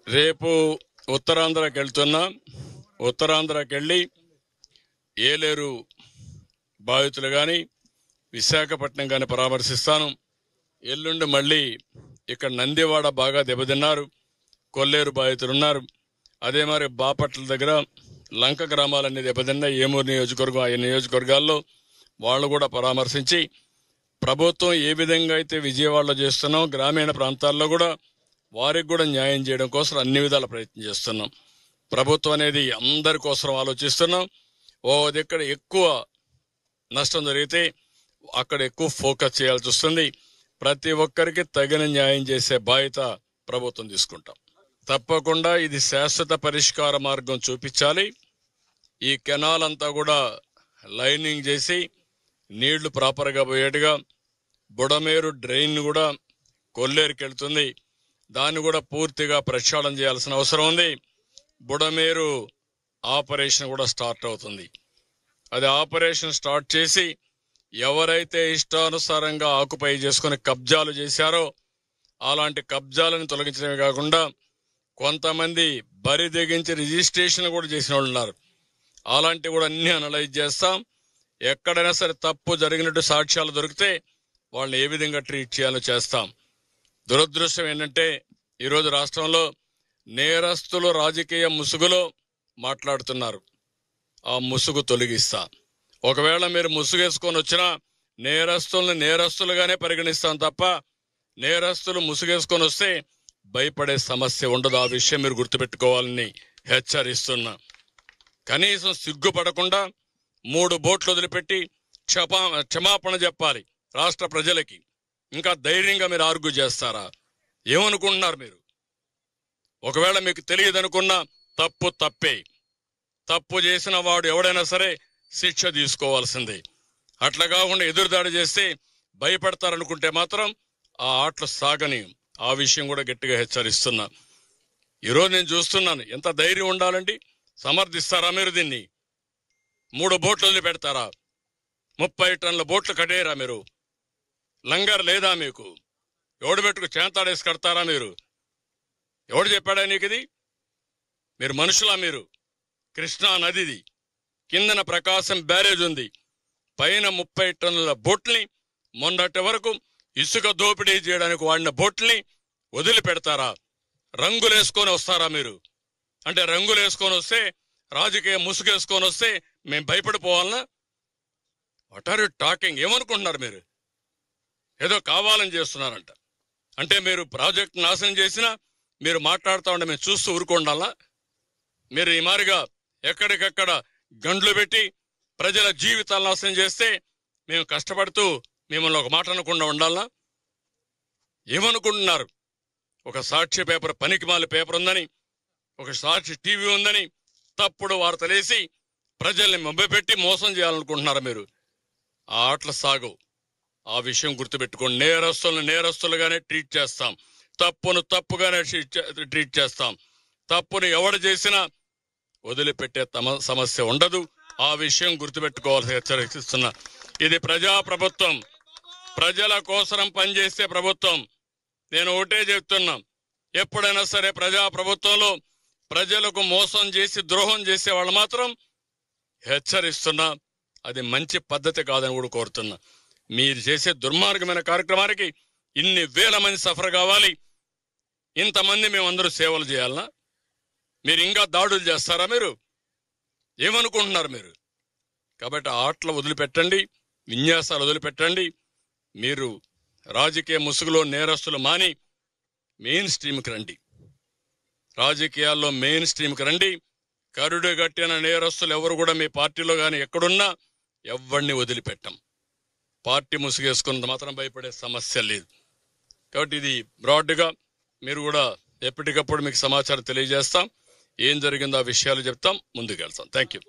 రేపు ఉత్తరాంధ్రకి వెళ్తున్నా. ఉత్తరాంధ్రకి వెళ్ళి ఏలేరు బాధితులు కానీ విశాఖపట్నం కానీ పరామర్శిస్తాను. ఎల్లుండి మళ్ళీ ఇక్కడ నందివాడ బాగా దెబ్బతిన్నారు, కొల్లేరు బాధితులు ఉన్నారు. అదే మరి బాపట్ల దగ్గర లంక గ్రామాలన్నీ దెబ్బతిన్నాయి. ఏమూరు నియోజకవర్గం, ఆ నియోజకవర్గాల్లో వాళ్ళు కూడా పరామర్శించి ప్రభుత్వం ఏ విధంగా అయితే విజయవాడలో చేస్తున్నాం, గ్రామీణ ప్రాంతాల్లో కూడా వారికి కూడా న్యాయం చేయడం కోసం అన్ని విధాల ప్రయత్నం చేస్తున్నాం. ప్రభుత్వం అనేది అందరి కోసం ఆలోచిస్తున్నాం. దగ్గర ఎక్కువ నష్టం జరిగితే అక్కడ ఎక్కువ ఫోకస్ చేయాల్సి వస్తుంది. ప్రతి ఒక్కరికి తగిన న్యాయం చేసే బాధ్యత ప్రభుత్వం తీసుకుంటాం. తప్పకుండా ఇది శాశ్వత పరిష్కార మార్గం చూపించాలి. ఈ కెనాల్ అంతా కూడా లైనింగ్ చేసి నీళ్లు ప్రాపర్గా పోయేట్టుగా, బుడమేరు డ్రైన్ కూడా కొల్లేరుకి వెళ్తుంది, దాన్ని కూడా పూర్తిగా ప్రక్షాళన చేయాల్సిన అవసరం ఉంది. బుడమేరు ఆపరేషన్ కూడా స్టార్ట్ అవుతుంది. అది ఆపరేషన్ స్టార్ట్ చేసి ఎవరైతే ఇష్టానుసారంగా ఆక్యుపై చేసుకుని కబ్జాలు చేశారో అలాంటి కబ్జాలను తొలగించడమే కాకుండా కొంతమంది బరి తెగించి రిజిస్ట్రేషన్ కూడా చేసిన వాళ్ళు ఉన్నారు. అలాంటివి కూడా అన్ని అనలైజ్ చేస్తాం. ఎక్కడైనా సరే తప్పు జరిగినట్టు సాక్ష్యాలు దొరికితే వాళ్ళని ఏ విధంగా ట్రీట్ చేయాలో చేస్తాం. దురదృష్టం ఏంటంటే ఈరోజు రాష్ట్రంలో నేరస్తులు రాజకీయ ముసుగులో మాట్లాడుతున్నారు. ఆ ముసుగు తొలగిస్తా. ఒకవేళ మీరు ముసుగేసుకొని వచ్చినా నేరస్తుల్ని నేరస్తులుగానే పరిగణిస్తాం తప్ప నేరస్తులు ముసుగేసుకొని వస్తే భయపడే సమస్య ఉండదు. ఆ విషయం మీరు గుర్తుపెట్టుకోవాలని హెచ్చరిస్తున్నా. కనీసం సిగ్గుపడకుండా 3 బోట్లు వదిలిపెట్టి క్షమాపణ చెప్పాలి రాష్ట్ర ప్రజలకి. ఇంకా ధైర్యంగా మీరు ఆర్గ్యూ చేస్తారా? ఏమనుకుంటున్నారు మీరు? ఒకవేళ మీకు తెలియదనుకున్నా తప్పు తప్పే. తప్పు చేసిన వాడు ఎవడైనా సరే శిక్ష తీసుకోవాల్సిందే. అట్లా కాకుండా ఎదురుదాడి చేస్తే భయపడతారనుకుంటే మాత్రం ఆ ఆటలు సాగని. ఆ విషయం కూడా గట్టిగా హెచ్చరిస్తున్నా. ఈరోజు నేను చూస్తున్నాను, ఎంత ధైర్యం ఉండాలండి. సమర్థిస్తారా మీరు దీన్ని? 3 బోట్లు వదిలి పెడతారా? 30 టన్నుల బోట్లు కట్టేయరా మీరు? లంగర్ లేదా మీకు? ఎవడు పెట్టుకు చేంతాడేసి కడతారా మీరు? ఎవడు చెప్పాడా నీకు ఇది? మీరు మనుషులా? మీరు కృష్ణా నదిది, కిందన ప్రకాశం బ్యారేజ్ ఉంది, పైన 30 టన్నుల బోట్ని మొన్నటి వరకు ఇసుక దోపిడీ చేయడానికి వాడిన బోట్ని వదిలిపెడతారా? రంగులేసుకొని వస్తారా మీరు? అంటే రంగులేసుకొని వస్తే, రాజకీయ ముసుగేసుకొని వస్తే మేము భయపడిపోవాలనా? What are you talking? ఏమనుకుంటున్నారు మీరు? ఏదో కావాలని చేస్తున్నారంట. అంటే మీరు ప్రాజెక్ట్ నాశనం చేసినా మీరు మాట్లాడుతూ ఉంటే మేము చూస్తూ ఊరుకోండాలా? మీరు ఈ మారిగా ఎక్కడికక్కడ గండ్లు పెట్టి ప్రజల జీవితాలు నాశనం చేస్తే మేము కష్టపడుతూ మిమ్మల్ని ఒక మాట అనకుండా ఉండాలనా? ఏమనుకుంటున్నారు? ఒక సాక్షి పేపర్, పనికిమాలి పేపర్ ఉందని, ఒక సాక్షి టీవీ ఉందని తప్పుడు వార్తలేసి ప్రజల్ని మభ్యపెట్టి మోసం చేయాలనుకుంటున్నారా మీరు? ఆ ఆటలు సాగవు. ఆ విషయం గుర్తుపెట్టుకోండి. నేరస్తులను నేరస్తులుగానే ట్రీట్ చేస్తాం, తప్పును తప్పుగానే ట్రీట్ చేస్తాం. తప్పును ఎవడు చేసినా వదిలిపెట్టే సమస్య ఉండదు. ఆ విషయం గుర్తుపెట్టుకోవాల్సి హెచ్చరిస్తున్నా. ఇది ప్రజాప్రభుత్వం, ప్రజల కోసం పనిచేసే ప్రభుత్వం. నేను ఒకటే చెప్తున్నా, ఎప్పుడైనా సరే ప్రజాప్రభుత్వంలో ప్రజలకు మోసం చేసి ద్రోహం చేసే వాళ్ళు మాత్రం హెచ్చరిస్తున్నా, అది మంచి పద్ధతి కాదని కూడా కోరుతున్నా. మీరు చేసే దుర్మార్గమైన కార్యక్రమానికి ఇన్ని వేల మంది సఫర్ కావాలి, ఇంతమంది మేమందరూ సేవలు చేయాలనా? మీరు ఇంకా దాడులు చేస్తారా? మీరు ఏమనుకుంటున్నారు మీరు? కాబట్టి ఆటలు వదిలిపెట్టండి, విన్యాసాలు వదిలిపెట్టండి. మీరు రాజకీయ ముసుగులో నేరస్తులు మాని మెయిన్ స్ట్రీమ్కి రండి. రాజకీయాల్లో మెయిన్ స్ట్రీమ్కి రండి. కరుడు గట్టిన నేరస్తులు ఎవరు కూడా మీ పార్టీలో కానీ ఎక్కడున్నా ఎవరిని వదిలిపెట్టం. పార్టీ ముసుగేసుకున్నంత మాత్రం భయపడే సమస్య లేదు. కాబట్టి ఇది బ్రాడ్గా మీరు కూడా ఎప్పటికప్పుడు మీకు సమాచారం తెలియజేస్తాం. ఏం జరిగిందో ఆ విషయాలు చెప్తాం, ముందుకు వెళ్తాం. Thank you.